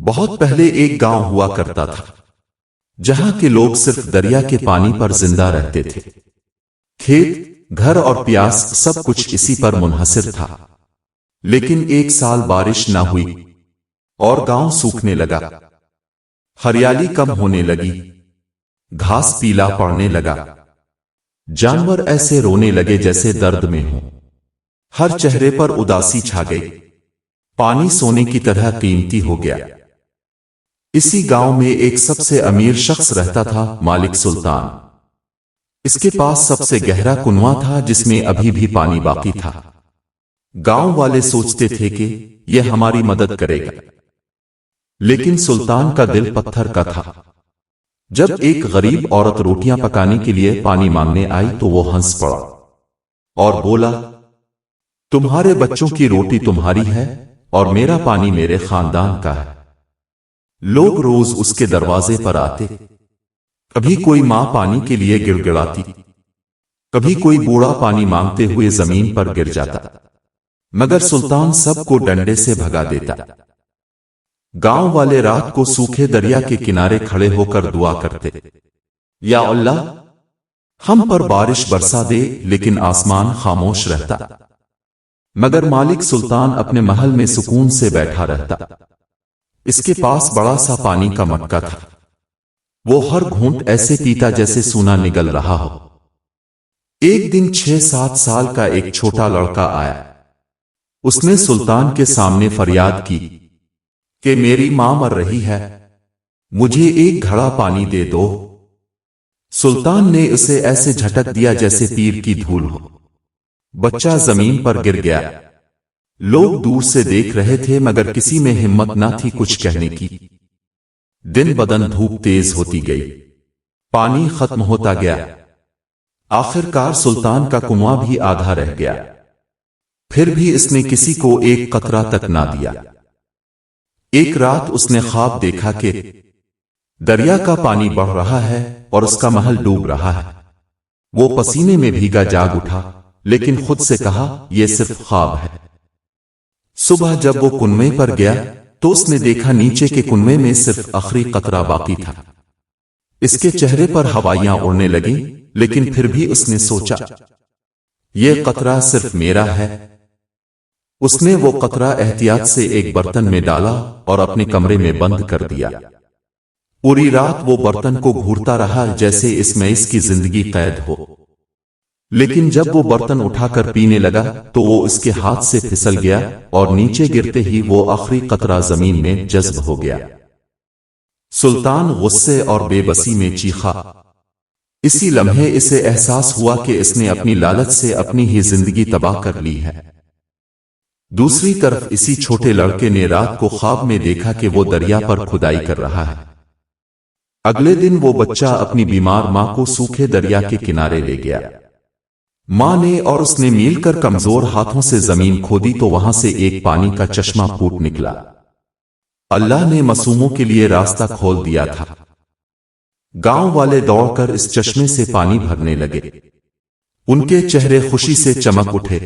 بہت پہلے ایک گاؤں ہوا کرتا تھا جہاں کے لوگ صرف دریا کے پانی پر زندہ رہتے تھے۔ کھیت، گھر اور پیاس سب کچھ اسی پر منحصر تھا۔ لیکن ایک سال بارش نہ ہوئی اور گاؤں سوکھنے لگا۔ ہریالی کم ہونے لگی، گھاس پیلا پڑنے لگا، جانور ایسے رونے لگے جیسے درد میں ہوں، ہر چہرے پر اداسی چھا گئی، پانی سونے کی طرح قیمتی ہو گیا۔ اسی گاؤں میں ایک سب سے امیر شخص رہتا تھا، مالک سلطان۔ اس کے پاس سب سے گہرا کنواں تھا جس میں ابھی بھی پانی باقی تھا۔ گاؤں والے سوچتے تھے کہ یہ ہماری مدد کرے گا، لیکن سلطان کا دل پتھر کا تھا۔ جب ایک غریب عورت روٹیاں پکانے کے لیے پانی مانگنے آئی تو وہ ہنس پڑا اور بولا، تمہارے بچوں کی روٹی تمہاری ہے اور میرا پانی میرے خاندان کا ہے۔ لوگ روز اس کے دروازے پر آتے، کبھی کوئی ماں پانی کے لیے گڑ گڑاتی، کبھی کوئی بوڑھا پانی مانگتے ہوئے زمین پر گر جاتا، مگر سلطان سب کو ڈنڈے سے بھگا دیتا۔ گاؤں والے رات کو سوکھے دریا کے کنارے کھڑے ہو کر دعا کرتے، یا اللہ، ہم پر بارش برسا دے، لیکن آسمان خاموش رہتا۔ مگر مالک سلطان اپنے محل میں سکون سے بیٹھا رہتا۔ اس کے پاس بڑا سا پانی کا مٹکا تھا، وہ ہر گھونٹ ایسے پیتا جیسے سونا نگل رہا ہو۔ ایک دن 6-7 سال کا ایک چھوٹا لڑکا آیا۔ اس نے سلطان کے سامنے فریاد کی کہ میری ماں مر رہی ہے، مجھے ایک گھڑا پانی دے دو۔ سلطان نے اسے ایسے جھٹک دیا جیسے تیر کی دھول ہو۔ بچہ زمین پر گر گیا۔ لوگ دور سے دیکھ رہے تھے مگر کسی میں ہمت نہ تھی کچھ کہنے کی۔ دن بدن دھوپ تیز ہوتی گئی، پانی ختم ہوتا گیا۔ آخر کار سلطان کا کنواں بھی آدھا رہ گیا۔ پھر بھی اس نے کسی کو ایک قطرہ تک نہ دیا۔ ایک رات اس نے خواب دیکھا کہ دریا کا پانی بڑھ رہا ہے اور اس کا محل ڈوب رہا ہے۔ وہ پسینے میں بھیگا جاگ اٹھا، لیکن خود سے کہا یہ صرف خواب ہے۔ صبح جب وہ کنویں پر گیا تو اس نے دیکھا نیچے کے کنویں میں صرف آخری قطرہ باقی تھا۔ اس کے چہرے پر ہوائیاں اڑنے لگیں، لیکن پھر بھی اس نے سوچا یہ قطرہ صرف میرا ہے۔ اس نے وہ قطرہ احتیاط سے ایک برتن میں ڈالا اور اپنے کمرے میں بند کر دیا۔ پوری رات وہ برتن کو گھورتا رہا جیسے اس میں اس کی زندگی قید ہو۔ لیکن جب وہ برتن اٹھا کر پینے لگا تو وہ اس کے ہاتھ سے پھسل گیا اور نیچے گرتے ہی وہ آخری قطرہ زمین میں جذب ہو گیا۔ سلطان غصے اور بے بسی میں چیخا۔ اسی لمحے اسے احساس ہوا کہ اس نے اپنی لالچ سے اپنی ہی زندگی تباہ کر لی ہے۔ دوسری طرف اسی چھوٹے لڑکے نے رات کو خواب میں دیکھا کہ وہ دریا پر کھدائی کر رہا ہے۔ اگلے دن وہ بچہ اپنی بیمار ماں کو سوکھے دریا کے کنارے لے گیا۔ ماں نے اور اس نے مل کر کمزور ہاتھوں سے زمین کھودی تو وہاں سے ایک پانی کا چشمہ پھوٹ نکلا۔ اللہ نے معصوموں کے لیے راستہ کھول دیا تھا۔ گاؤں والے دوڑ کر اس چشمے سے پانی بھرنے لگے۔ ان کے چہرے خوشی سے چمک اٹھے۔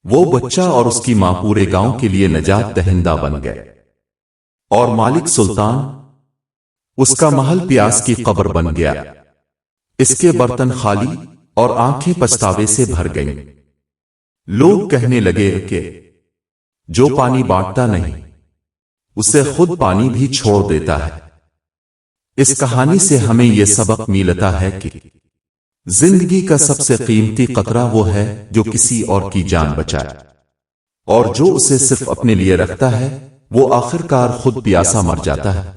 وہ بچہ اور اس کی ماں پورے گاؤں کے لیے نجات دہندہ بن گئے، اور مالک سلطان، اس کا محل پیاس کی قبر بن گیا۔ اس کے برتن خالی اور آنکھیں پچھتاوے سے بھر گئیں۔ لوگ کہنے لگے کہ جو پانی بانٹتا نہیں، اسے خود پانی بھی چھوڑ دیتا ہے۔ اس کہانی سے ہمیں یہ سبق ملتا ہے کہ زندگی کا سب سے قیمتی قطرہ وہ ہے جو کسی اور کی جان بچائے، اور جو اسے صرف اپنے لیے رکھتا ہے وہ آخر کار خود پیاسا مر جاتا ہے۔